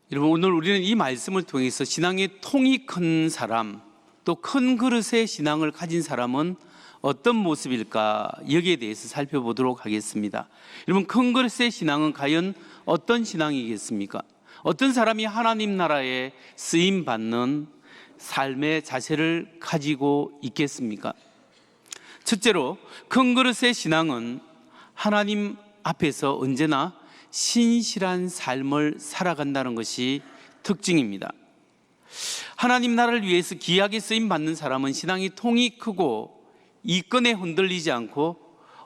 여러분, 오늘 우리는 이 말씀을 통해서 신앙의 통이 큰 사람, 또 큰 그릇의 신앙을 가진 사람은 어떤 모습일까, 여기에 대해서 살펴보도록 하겠습니다. 여러분, 큰 그릇의 신앙은 과연 어떤 신앙이겠습니까? 어떤 사람이 하나님 나라에 쓰임받는 삶의 자세를 가지고 있겠습니까? 첫째로, 큰 그릇의 신앙은 하나님 앞에서 언제나 신실한 삶을 살아간다는 것이 특징입니다. 하나님 나라를 위해서 귀하게 쓰임받는 사람은 신앙이 통이 크고 이권에 흔들리지 않고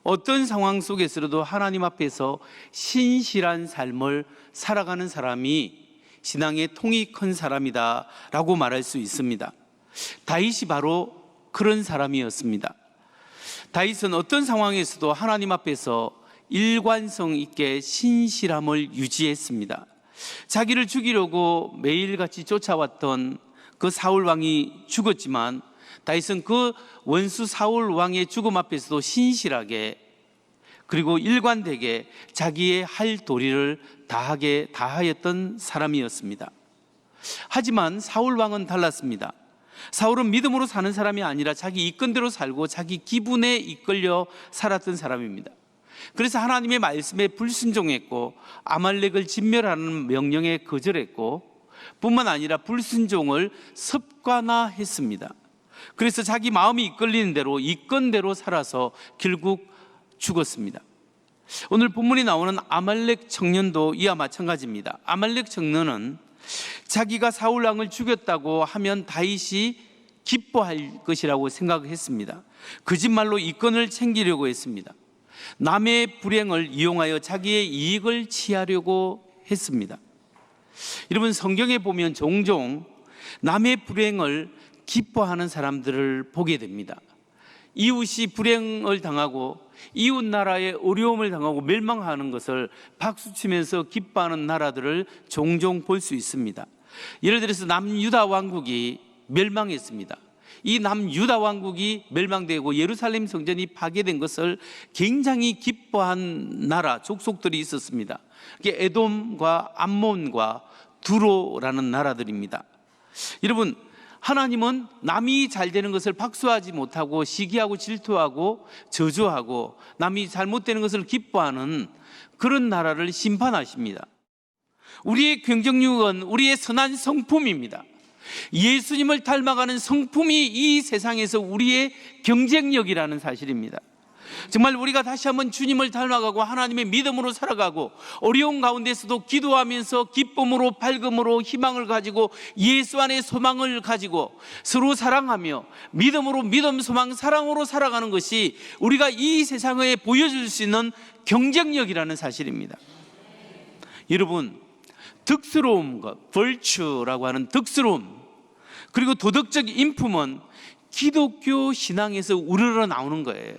어떤 상황 속에서도 하나님 앞에서 신실한 삶을 살아가는 사람이 신앙의 통이 큰 사람이다 라고 말할 수 있습니다. 다윗이 바로 그런 사람이었습니다. 다윗은 어떤 상황에서도 하나님 앞에서 일관성 있게 신실함을 유지했습니다. 자기를 죽이려고 매일같이 쫓아왔던 그 사울 왕이 죽었지만 다윗은 그 원수 사울 왕의 죽음 앞에서도 신실하게 그리고 일관되게 자기의 할 도리를 다하였던 사람이었습니다. 하지만 사울 왕은 달랐습니다. 사울은 믿음으로 사는 사람이 아니라 자기 이권대로 살고 자기 기분에 이끌려 살았던 사람입니다. 그래서 하나님의 말씀에 불순종했고 아말렉을 진멸하는 명령에 거절했고 뿐만 아니라 불순종을 습관화했습니다. 그래서 자기 마음이 이끌리는 대로 이권대로 살아서 결국 죽었습니다. 오늘 본문에 나오는 아말렉 청년도 이와 마찬가지입니다. 아말렉 청년은 자기가 사울 왕을 죽였다고 하면 다윗이 기뻐할 것이라고 생각했습니다. 거짓말로 이권을 챙기려고 했습니다. 남의 불행을 이용하여 자기의 이익을 취하려고 했습니다. 여러분, 성경에 보면 종종 남의 불행을 기뻐하는 사람들을 보게 됩니다. 이웃이 불행을 당하고 이웃 나라에 어려움을 당하고 멸망하는 것을 박수치면서 기뻐하는 나라들을 종종 볼 수 있습니다. 예를 들어서 남유다 왕국이 멸망했습니다. 이 남유다 왕국이 멸망되고 예루살렘 성전이 파괴된 것을 굉장히 기뻐한 나라, 족속들이 있었습니다. 그게 에돔과 암몬과 두로라는 나라들입니다. 여러분, 하나님은 남이 잘 되는 것을 박수하지 못하고 시기하고 질투하고 저주하고 남이 잘못되는 것을 기뻐하는 그런 나라를 심판하십니다. 우리의 경쟁력은 우리의 선한 성품입니다. 예수님을 닮아가는 성품이 이 세상에서 우리의 경쟁력이라는 사실입니다. 정말 우리가 다시 한번 주님을 닮아가고 하나님의 믿음으로 살아가고 어려운 가운데서도 기도하면서 기쁨으로 밝음으로 희망을 가지고 예수 안에 소망을 가지고 서로 사랑하며 믿음으로 믿음, 소망, 사랑으로 살아가는 것이 우리가 이 세상에 보여줄 수 있는 경쟁력이라는 사실입니다. 여러분, 덕스러움과 virtue라고 하는 덕스러움 그리고 도덕적 인품은 기독교 신앙에서 우러러 나오는 거예요.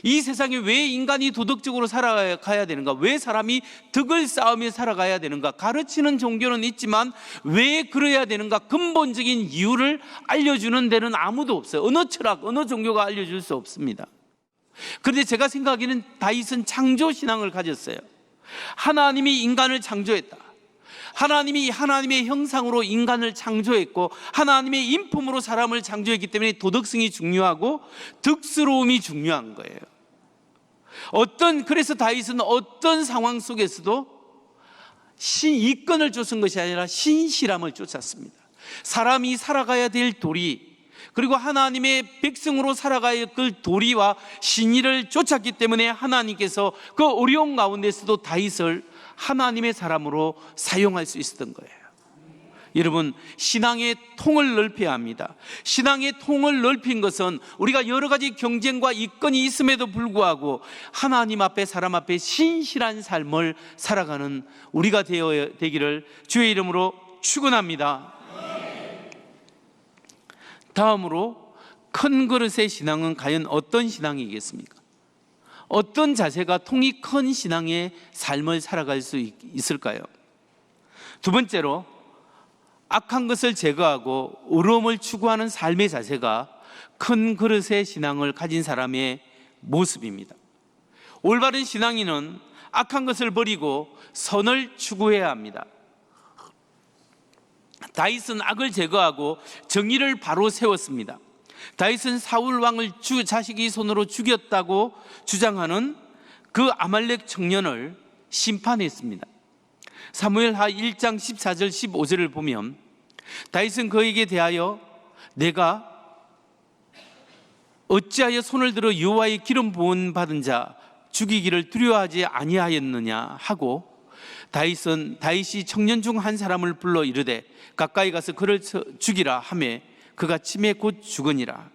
이 세상에 왜 인간이 도덕적으로 살아가야 되는가? 왜 사람이 덕을 쌓으며 살아가야 되는가? 가르치는 종교는 있지만 왜 그래야 되는가? 근본적인 이유를 알려주는 데는 아무도 없어요. 어느 철학, 어느 종교가 알려줄 수 없습니다. 그런데 제가 생각하기에는 다윗은 창조신앙을 가졌어요. 하나님이 인간을 창조했다. 하나님이 하나님의 형상으로 인간을 창조했고 하나님의 인품으로 사람을 창조했기 때문에 도덕성이 중요하고 덕스러움이 중요한 거예요. 그래서 다윗은 어떤 상황 속에서도 이권을 쫓은 것이 아니라 신실함을 쫓았습니다. 사람이 살아가야 될 도리 그리고 하나님의 백성으로 살아가야 할 그 도리와 신의를 쫓았기 때문에 하나님께서 그 어려운 가운데서도 다윗을 하나님의 사람으로 사용할 수 있었던 거예요. 여러분, 신앙의 통을 넓혀야 합니다. 신앙의 통을 넓힌 것은 우리가 여러 가지 경쟁과 이권이 있음에도 불구하고 하나님 앞에 사람 앞에 신실한 삶을 살아가는 우리가 되기를 주의 이름으로 축원합니다. 다음으로 큰 그릇의 신앙은 과연 어떤 신앙이겠습니까? 어떤 자세가 통이 큰 신앙의 삶을 살아갈 수 있을까요? 두 번째로, 악한 것을 제거하고 의로움을 추구하는 삶의 자세가 큰 그릇의 신앙을 가진 사람의 모습입니다. 올바른 신앙인은 악한 것을 버리고 선을 추구해야 합니다. 다윗은 악을 제거하고 정의를 바로 세웠습니다. 다윗은 사울 왕을 자식이 손으로 죽였다고 주장하는 그 아말렉 청년을 심판했습니다. 사무엘하 1장 14절 15절을 보면 다윗은 그에게 대하여 내가 어찌하여 손을 들어 여호와의 기름 부음 받은 자 죽이기를 두려워하지 아니하였느냐 하고, 다윗이 청년 중 한 사람을 불러 이르되 가까이 가서 그를 죽이라 하매 그가 침에 곧 죽으니라.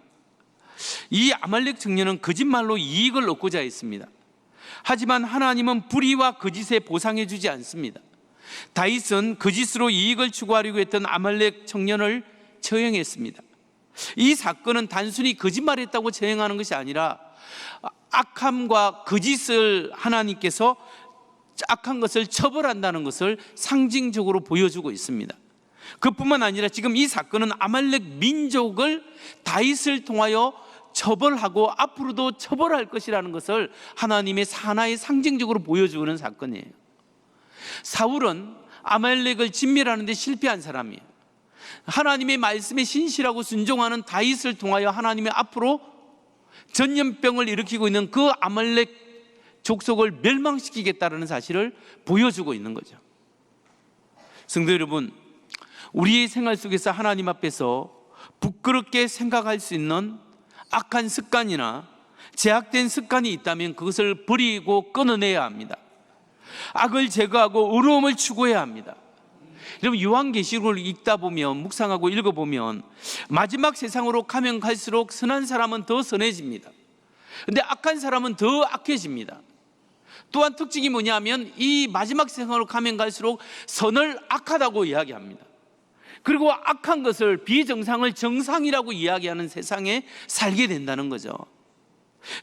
이 아말렉 청년은 거짓말로 이익을 얻고자 했습니다. 하지만 하나님은 불의와 거짓에 보상해 주지 않습니다. 다윗은 거짓으로 이익을 추구하려고 했던 아말렉 청년을 처형했습니다. 이 사건은 단순히 거짓말했다고 처형하는 것이 아니라 악함과 거짓을 하나님께서 악한 것을 처벌한다는 것을 상징적으로 보여주고 있습니다. 그뿐만 아니라 지금 이 사건은 아말렉 민족을 다윗을 통하여 처벌하고 앞으로도 처벌할 것이라는 것을 하나님의 하나의 상징적으로 보여주는 사건이에요. 사울은 아말렉을 진멸하는 데 실패한 사람이에요. 하나님의 말씀에 신실하고 순종하는 다윗을 통하여 하나님의 앞으로 전염병을 일으키고 있는 그 아말렉 족속을 멸망시키겠다는 사실을 보여주고 있는 거죠. 성도 여러분, 우리의 생활 속에서 하나님 앞에서 부끄럽게 생각할 수 있는 악한 습관이나 제약된 습관이 있다면 그것을 버리고 끊어내야 합니다. 악을 제거하고 의로움을 추구해야 합니다. 여러분, 요한계시록을 읽다 보면, 묵상하고 읽어보면 마지막 세상으로 가면 갈수록 선한 사람은 더 선해집니다. 그런데 악한 사람은 더 악해집니다. 또한 특징이 뭐냐면 이 마지막 세상으로 가면 갈수록 선을 악하다고 이야기합니다. 그리고 악한 것을, 비정상을 정상이라고 이야기하는 세상에 살게 된다는 거죠.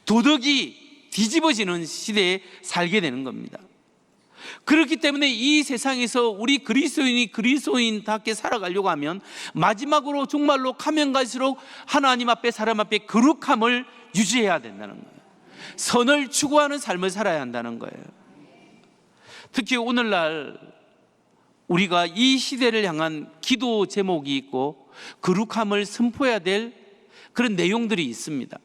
도덕이 뒤집어지는 시대에 살게 되는 겁니다. 그렇기 때문에 이 세상에서 우리 그리스도인이 그리스도인답게 살아가려고 하면 마지막으로 정말로 가면 갈수록 하나님 앞에, 사람 앞에 거룩함을 유지해야 된다는 거예요. 선을 추구하는 삶을 살아야 한다는 거예요. 특히 오늘날 우리가 이 시대를 향한 기도 제목이 있고 거룩함을 선포해야 될 그런 내용들이 있습니다.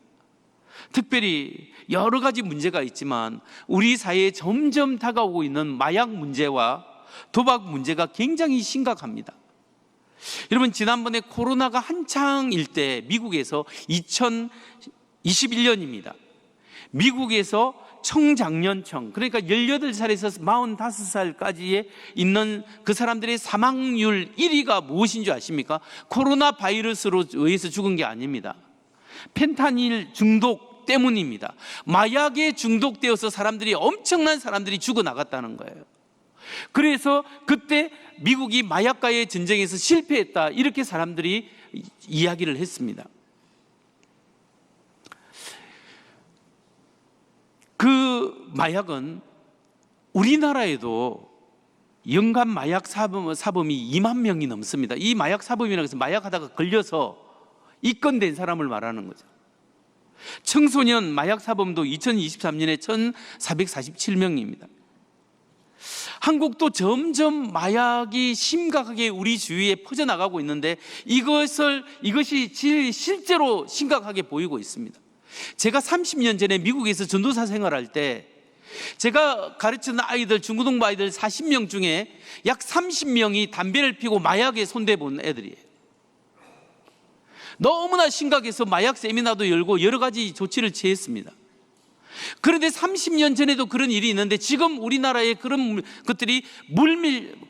특별히 여러 가지 문제가 있지만 우리 사회에 점점 다가오고 있는 마약 문제와 도박 문제가 굉장히 심각합니다. 여러분, 지난번에 코로나가 한창일 때 미국에서 2021년입니다. 미국에서 청장년층, 그러니까 18살에서 45살까지에 있는 그 사람들의 사망률 1위가 무엇인 줄 아십니까? 코로나 바이러스로 의해서 죽은 게 아닙니다. 펜타닐 중독 때문입니다. 마약에 중독되어서 엄청난 사람들이 죽어나갔다는 거예요. 그래서 그때 미국이 마약과의 전쟁에서 실패했다, 이렇게 사람들이 이야기를 했습니다. 그 마약은 우리나라에도 연간 마약 사범이 2만 명이 넘습니다. 이 마약 사범이라고 해서 마약하다가 걸려서 입건된 사람을 말하는 거죠. 청소년 마약 사범도 2023년에 1,447명입니다. 한국도 점점 마약이 심각하게 우리 주위에 퍼져나가고 있는데 이것이 실제로 심각하게 보이고 있습니다. 제가 30년 전에 미국에서 전도사 생활할 때 제가 가르치는 아이들, 중고등부 아이들 40명 중에 약 30명이 담배를 피우고 마약에 손대본 애들이에요. 너무나 심각해서 마약 세미나도 열고 여러 가지 조치를 취했습니다. 그런데 30년 전에도 그런 일이 있는데 지금 우리나라에 그런 것들이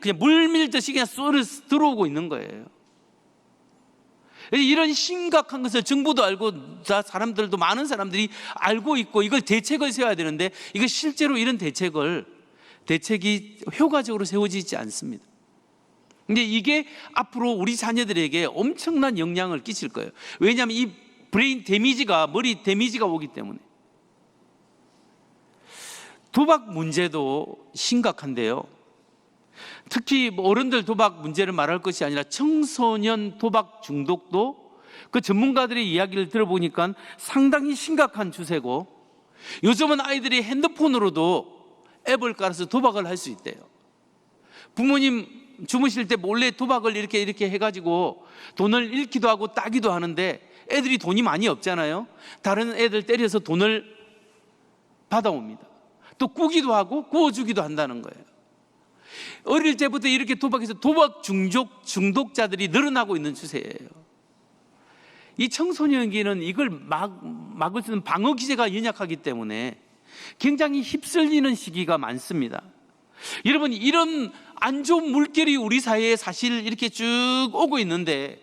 그냥 물밀듯이 그냥 쏘르 들어오고 있는 거예요. 이런 심각한 것을 정부도 알고 사람들도, 많은 사람들이 알고 있고 이걸 대책을 세워야 되는데 이거 실제로 이런 대책이 효과적으로 세워지지 않습니다. 근데 이게 앞으로 우리 자녀들에게 엄청난 영향을 끼칠 거예요. 왜냐하면 이 브레인 데미지가, 머리 데미지가 오기 때문에. 도박 문제도 심각한데요. 특히 어른들 도박 문제를 말할 것이 아니라 청소년 도박 중독도 그 전문가들의 이야기를 들어보니까 상당히 심각한 추세고, 요즘은 아이들이 핸드폰으로도 앱을 깔아서 도박을 할 수 있대요. 부모님 주무실 때 몰래 도박을 이렇게 해가지고 돈을 잃기도 하고 따기도 하는데 애들이 돈이 많이 없잖아요. 다른 애들 때려서 돈을 받아옵니다. 또 꾸기도 하고 구워주기도 한다는 거예요. 어릴 때부터 이렇게 도박해서 도박 중독자들이 늘어나고 있는 추세예요. 이 청소년기는 이걸 막을 수 있는 방어 기제가 연약하기 때문에 굉장히 휩쓸리는 시기가 많습니다. 여러분, 이런 안 좋은 물결이 우리 사회에 사실 이렇게 쭉 오고 있는데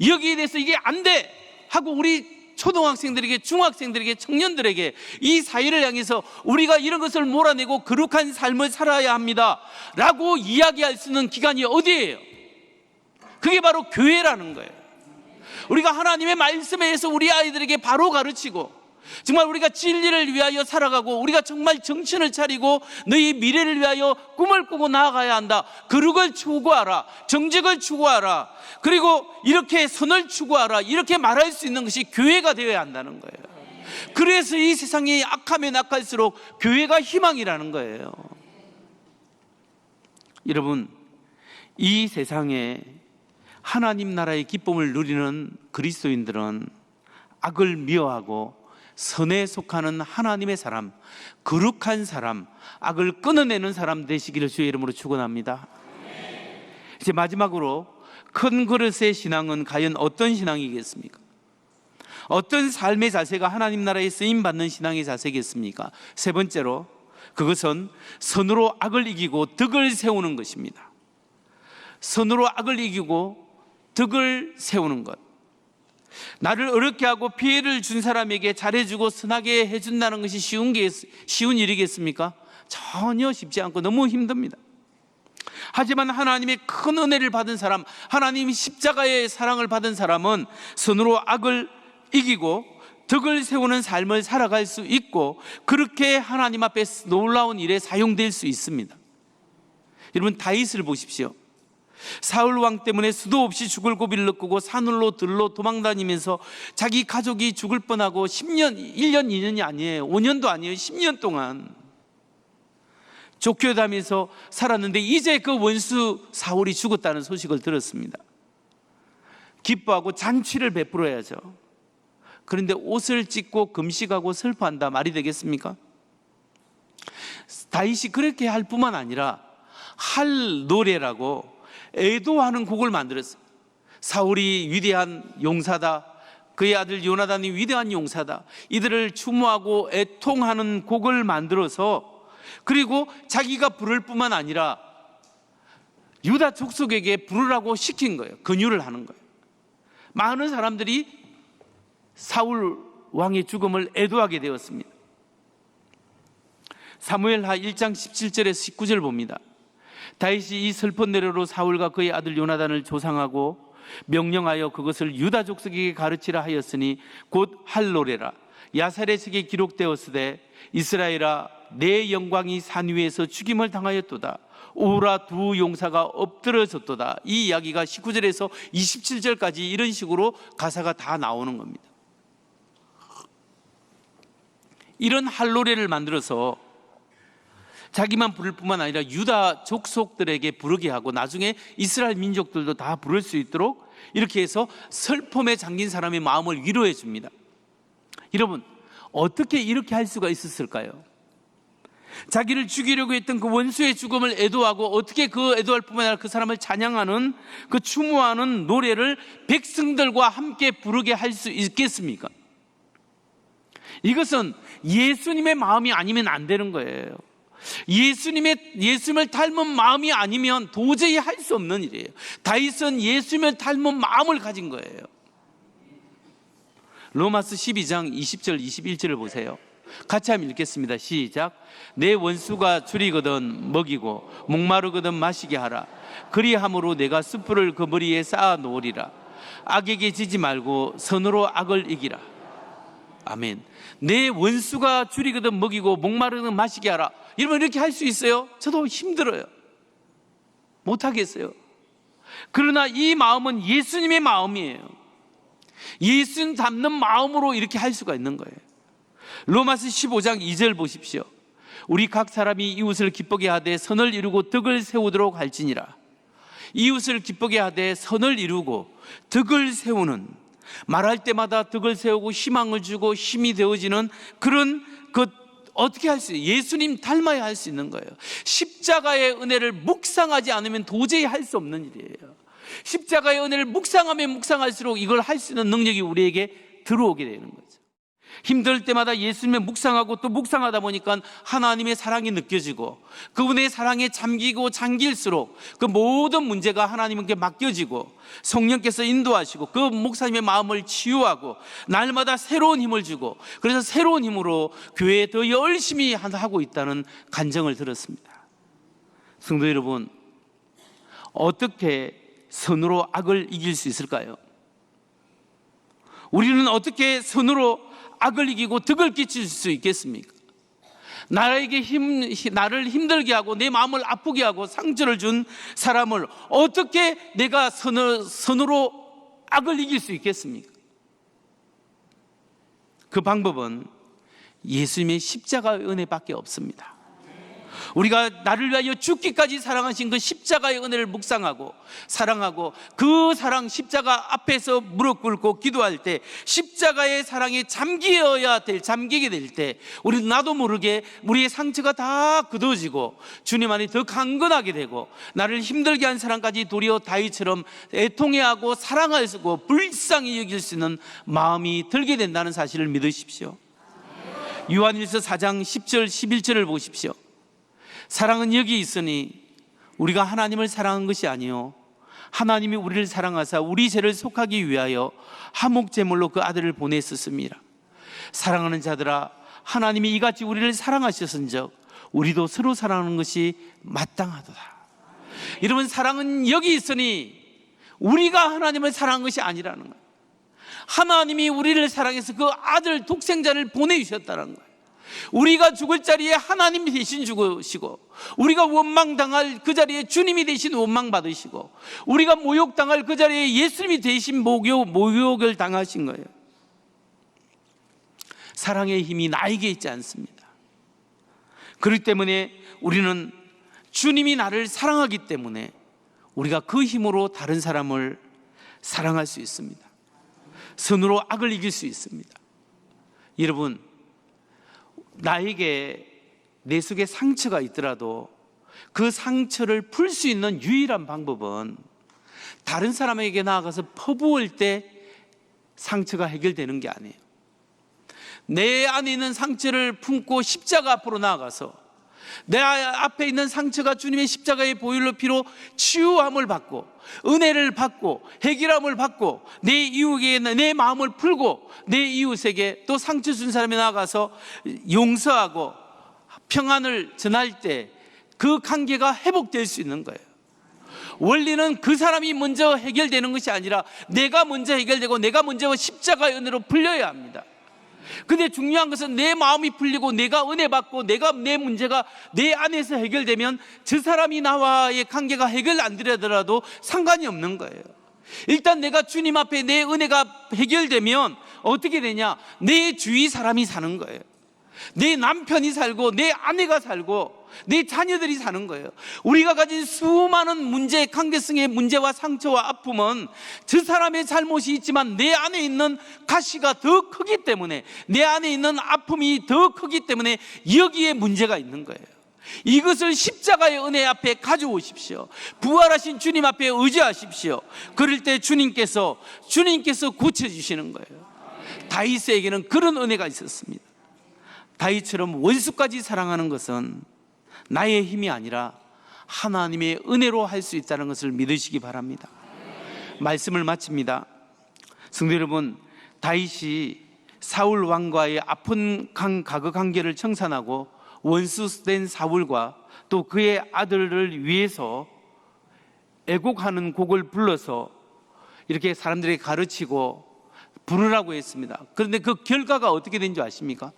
여기에 대해서 이게 안 돼 하고 우리 초등학생들에게, 중학생들에게, 청년들에게 이 사회를 향해서 우리가 이런 것을 몰아내고 거룩한 삶을 살아야 합니다 라고 이야기할 수 있는 기관이 어디예요? 그게 바로 교회라는 거예요. 우리가 하나님의 말씀에 의해서 우리 아이들에게 바로 가르치고 정말 우리가 진리를 위하여 살아가고 우리가 정말 정신을 차리고 너희 미래를 위하여 꿈을 꾸고 나아가야 한다. 거룩을 추구하라. 정직을 추구하라. 그리고 이렇게 선을 추구하라. 이렇게 말할 수 있는 것이 교회가 되어야 한다는 거예요. 그래서 이 세상이 악하면 악할수록 교회가 희망이라는 거예요. 여러분, 이 세상에 하나님 나라의 기쁨을 누리는 그리스도인들은 악을 미워하고 선에 속하는 하나님의 사람, 거룩한 사람, 악을 끊어내는 사람 되시기를 주의 이름으로 축원합니다. 이제 마지막으로 큰 그릇의 신앙은 과연 어떤 신앙이겠습니까? 어떤 삶의 자세가 하나님 나라에 쓰임받는 신앙의 자세겠습니까? 세 번째로 그것은 선으로 악을 이기고 덕을 세우는 것입니다. 선으로 악을 이기고 덕을 세우는 것. 나를 어렵게 하고 피해를 준 사람에게 잘해주고 선하게 해준다는 것이 쉬운 일이겠습니까? 전혀 쉽지 않고 너무 힘듭니다. 하지만 하나님의 큰 은혜를 받은 사람, 하나님의 십자가의 사랑을 받은 사람은 선으로 악을 이기고 덕을 세우는 삶을 살아갈 수 있고 그렇게 하나님 앞에 놀라운 일에 사용될 수 있습니다. 여러분, 다윗을 보십시오. 사울 왕 때문에 수도 없이 죽을 고비를 느끼고 산으로 들로 도망다니면서 자기 가족이 죽을 뻔하고 10년, 1년, 2년이 아니에요. 5년도 아니에요. 10년 동안 쫓겨다니면서 살았는데 이제 그 원수 사울이 죽었다는 소식을 들었습니다. 기뻐하고 잔치를 베풀어야죠. 그런데 옷을 찢고 금식하고 슬퍼한다 말이 되겠습니까? 다윗이 그렇게 할 뿐만 아니라 할 노래라고 애도하는 곡을 만들었어요. 사울이 위대한 용사다, 그의 아들 요나단이 위대한 용사다, 이들을 추모하고 애통하는 곡을 만들어서 그리고 자기가 부를 뿐만 아니라 유다 족속에게 부르라고 시킨 거예요. 권유를 하는 거예요. 많은 사람들이 사울 왕의 죽음을 애도하게 되었습니다. 사무엘하 1장 17절에서 19절 봅니다. 다윗이 이 슬픈 노래로 사울과 그의 아들 요나단을 조상하고 명령하여 그것을 유다 족속에게 가르치라 하였으니 곧 할 노래라. 야사렛에게 기록되었으되 이스라엘아, 내 영광이 산 위에서 죽임을 당하였도다. 오라 두 용사가 엎드러졌도다. 이 이야기가 19절에서 27절까지 이런 식으로 가사가 다 나오는 겁니다. 이런 할 노래를 만들어서 자기만 부를 뿐만 아니라 유다 족속들에게 부르게 하고 나중에 이스라엘 민족들도 다 부를 수 있도록 이렇게 해서 슬픔에 잠긴 사람의 마음을 위로해 줍니다. 여러분, 어떻게 이렇게 할 수가 있었을까요? 자기를 죽이려고 했던 그 원수의 죽음을 애도하고 어떻게 그 애도할 뿐만 아니라 그 사람을 찬양하는, 그 추모하는 노래를 백성들과 함께 부르게 할 수 있겠습니까? 이것은 예수님의 마음이 아니면 안 되는 거예요. 예수님을 닮은 마음이 아니면 도저히 할 수 없는 일이에요. 다윗은 예수님을 닮은 마음을 가진 거예요. 로마서 12장 20절 21절을 보세요. 같이 한번 읽겠습니다. 시작. 내 원수가 줄이거든 먹이고 목마르거든 마시게 하라. 그리함으로 내가 숯불을 그 머리에 쌓아 놓으리라. 악에게 지지 말고 선으로 악을 이기라. 아멘. 내 원수가 줄이거든 먹이고 목마르거든 마시게 하라. 여러분, 이렇게 할 수 있어요? 저도 힘들어요. 못하겠어요. 그러나 이 마음은 예수님의 마음이에요. 예수님 닮는 마음으로 이렇게 할 수가 있는 거예요. 로마서 15장 2절 보십시오. 우리 각 사람이 이웃을 기쁘게 하되 선을 이루고 덕을 세우도록 할지니라. 이웃을 기쁘게 하되 선을 이루고 덕을 세우는, 말할 때마다 덕을 세우고 희망을 주고 힘이 되어지는 그런 어떻게 할 수 있어요? 예수님 닮아야 할 수 있는 거예요. 십자가의 은혜를 묵상하지 않으면 도저히 할 수 없는 일이에요. 십자가의 은혜를 묵상하면 묵상할수록 이걸 할 수 있는 능력이 우리에게 들어오게 되는 거죠. 힘들 때마다 예수님을 묵상하고 또 묵상하다 보니까 하나님의 사랑이 느껴지고 그분의 사랑에 잠길수록 그 모든 문제가 하나님께 맡겨지고 성령께서 인도하시고 그 목사님의 마음을 치유하고 날마다 새로운 힘을 주고, 그래서 새로운 힘으로 교회에 더 열심히 하고 있다는 간증을 들었습니다. 성도 여러분, 어떻게 선으로 악을 이길 수 있을까요? 우리는 어떻게 선으로 악을 이기고 덕을 끼칠 수 있겠습니까? 나를 힘들게 하고 내 마음을 아프게 하고 상처를 준 사람을 어떻게 내가 선으로 악을 이길 수 있겠습니까? 그 방법은 예수님의 십자가의 은혜밖에 없습니다. 우리가 나를 위하여 죽기까지 사랑하신 그 십자가의 은혜를 묵상하고 사랑하고 그 사랑 십자가 앞에서 무릎 꿇고 기도할 때 십자가의 사랑에 잠기게 될 때 우리는 나도 모르게 우리의 상처가 다 굳어지고 주님 안에 더 강건하게 되고 나를 힘들게 한 사람까지 도리어 다윗처럼 애통해하고 사랑할 수 있고 불쌍히 여길 수 있는 마음이 들게 된다는 사실을 믿으십시오. 요한일서 4장 10절 11절을 보십시오. 사랑은 여기 있으니 우리가 하나님을 사랑한 것이 아니요 하나님이 우리를 사랑하사 우리 죄를 속하기 위하여 화목제물로 그 아들을 보냈었습니다. 사랑하는 자들아, 하나님이 이같이 우리를 사랑하셨은즉 우리도 서로 사랑하는 것이 마땅하도다. 여러분, 사랑은 여기 있으니 우리가 하나님을 사랑한 것이 아니라는 거예요. 하나님이 우리를 사랑해서 그 아들 독생자를 보내주셨다는 거예요. 우리가 죽을 자리에 하나님이 대신 죽으시고 우리가 원망당할 그 자리에 주님이 대신 원망받으시고 우리가 모욕당할 그 자리에 예수님이 대신 모욕을 당하신 거예요. 사랑의 힘이 나에게 있지 않습니다. 그렇기 때문에 우리는 주님이 나를 사랑하기 때문에 우리가 그 힘으로 다른 사람을 사랑할 수 있습니다. 선으로 악을 이길 수 있습니다. 여러분, 나에게 내 속에 상처가 있더라도 그 상처를 풀 수 있는 유일한 방법은 다른 사람에게 나아가서 퍼부을 때 상처가 해결되는 게 아니에요. 내 안에 있는 상처를 품고 십자가 앞으로 나아가서 내 앞에 있는 상처가 주님의 십자가의 보혈로 피로 치유함을 받고 은혜를 받고 해결함을 받고 내 이웃에게 내 마음을 풀고 내 이웃에게 또 상처 준 사람이 나아가서 용서하고 평안을 전할 때 그 관계가 회복될 수 있는 거예요. 원리는 그 사람이 먼저 해결되는 것이 아니라 내가 먼저 해결되고 내가 먼저 십자가의 은혜로 풀려야 합니다. 근데 중요한 것은 내 마음이 풀리고 내가 은혜 받고 내 문제가 내 안에서 해결되면 저 사람이 나와의 관계가 해결 안 되더라도 상관이 없는 거예요. 일단 내가 주님 앞에 내 은혜가 해결되면 어떻게 되냐? 내 주위 사람이 사는 거예요. 내 남편이 살고 내 아내가 살고 내 자녀들이 사는 거예요. 우리가 가진 수많은 문제, 관계성의 문제와 상처와 아픔은 저 사람의 잘못이 있지만 내 안에 있는 가시가 더 크기 때문에, 내 안에 있는 아픔이 더 크기 때문에 여기에 문제가 있는 거예요. 이것을 십자가의 은혜 앞에 가져오십시오. 부활하신 주님 앞에 의지하십시오. 그럴 때 주님께서 고쳐주시는 거예요. 다윗에게는 그런 은혜가 있었습니다. 다윗처럼 원수까지 사랑하는 것은 나의 힘이 아니라 하나님의 은혜로 할 수 있다는 것을 믿으시기 바랍니다. 말씀을 마칩니다. 성도 여러분, 다윗이 사울 왕과의 아픈 과거 관계를 청산하고 원수된 사울과 또 그의 아들을 위해서 애곡하는 곡을 불러서 이렇게 사람들에게 가르치고 부르라고 했습니다. 그런데 그 결과가 어떻게 된 줄 아십니까?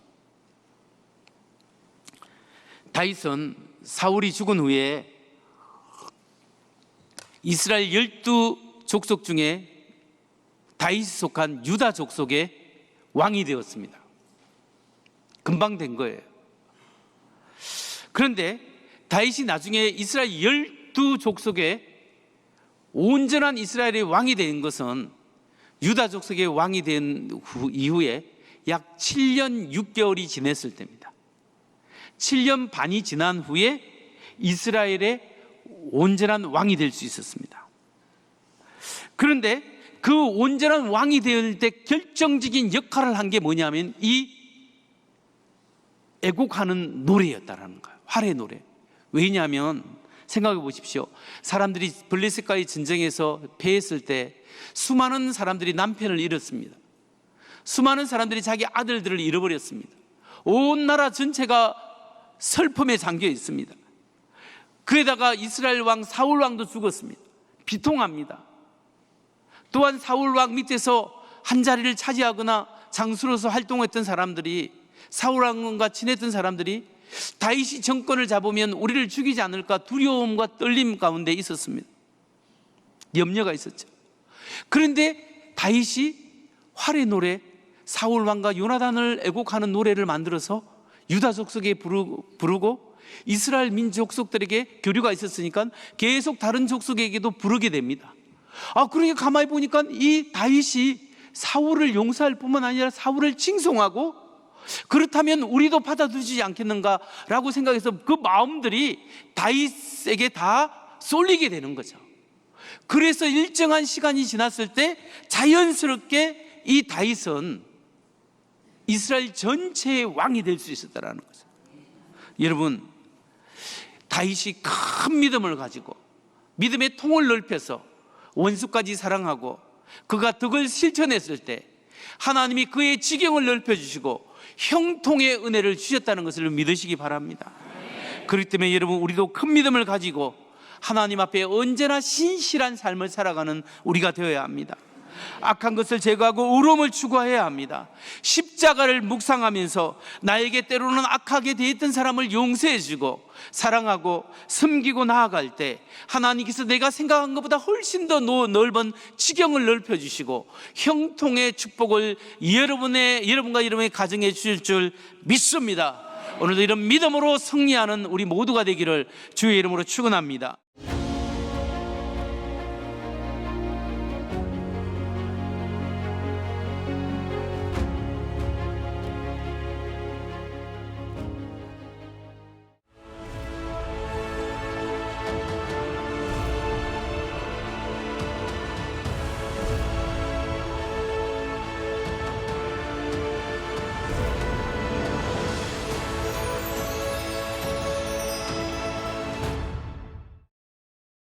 다윗은 사울이 죽은 후에 이스라엘 12족속 중에 다윗이 속한 유다 족속의 왕이 되었습니다. 금방 된 거예요. 그런데 다윗이 나중에 이스라엘 12족속의 온전한 이스라엘의 왕이 된 것은 유다 족속의 왕이 된 이후에 약 7년 6개월이 지났을 때입니다. 7년 반이 지난 후에 이스라엘의 온전한 왕이 될 수 있었습니다. 그런데 그 온전한 왕이 될 때 결정적인 역할을 한 게 뭐냐면 이 애곡하는 노래였다라는 거예요. 활의 노래. 왜냐하면 생각해 보십시오. 사람들이 블레셋과의 전쟁에서 패했을 때 수많은 사람들이 남편을 잃었습니다. 수많은 사람들이 자기 아들들을 잃어버렸습니다. 온 나라 전체가 슬픔에 잠겨 있습니다. 그에다가 이스라엘 왕 사울 왕도 죽었습니다. 비통합니다. 또한 사울 왕 밑에서 한 자리를 차지하거나 장수로서 활동했던 사람들이, 사울 왕과 친했던 사람들이 다윗이 정권을 잡으면 우리를 죽이지 않을까 두려움과 떨림 가운데 있었습니다. 염려가 있었죠. 그런데 다윗이 활의 노래, 사울 왕과 요나단을 애곡하는 노래를 만들어서 유다 족속에 부르고 이스라엘 민족 족속들에게 교류가 있었으니까 계속 다른 족속에게도 부르게 됩니다. 그러니까 가만히 보니까 이 다윗이 사울을 용서할 뿐만 아니라 사울을 칭송하고, 그렇다면 우리도 받아주지 않겠는가라고 생각해서 그 마음들이 다윗에게 다 쏠리게 되는 거죠. 그래서 일정한 시간이 지났을 때 자연스럽게 이 다윗은 이스라엘 전체의 왕이 될 수 있었다는 거죠. 여러분, 다윗이 큰 믿음을 가지고 믿음의 통을 넓혀서 원수까지 사랑하고 그가 덕을 실천했을 때 하나님이 그의 지경을 넓혀주시고 형통의 은혜를 주셨다는 것을 믿으시기 바랍니다. 그렇기 때문에 여러분, 우리도 큰 믿음을 가지고 하나님 앞에 언제나 신실한 삶을 살아가는 우리가 되어야 합니다. 악한 것을 제거하고 의로움을 추구해야 합니다. 십자가를 묵상하면서 나에게 때로는 악하게 되었던 사람을 용서해주고 사랑하고 섬기고 나아갈 때 하나님께서 내가 생각한 것보다 훨씬 더 넓은 지경을 넓혀주시고 형통의 축복을 여러분과 여러분의 가정에 주실 줄 믿습니다. 오늘도 이런 믿음으로 승리하는 우리 모두가 되기를 주의 이름으로 축원합니다.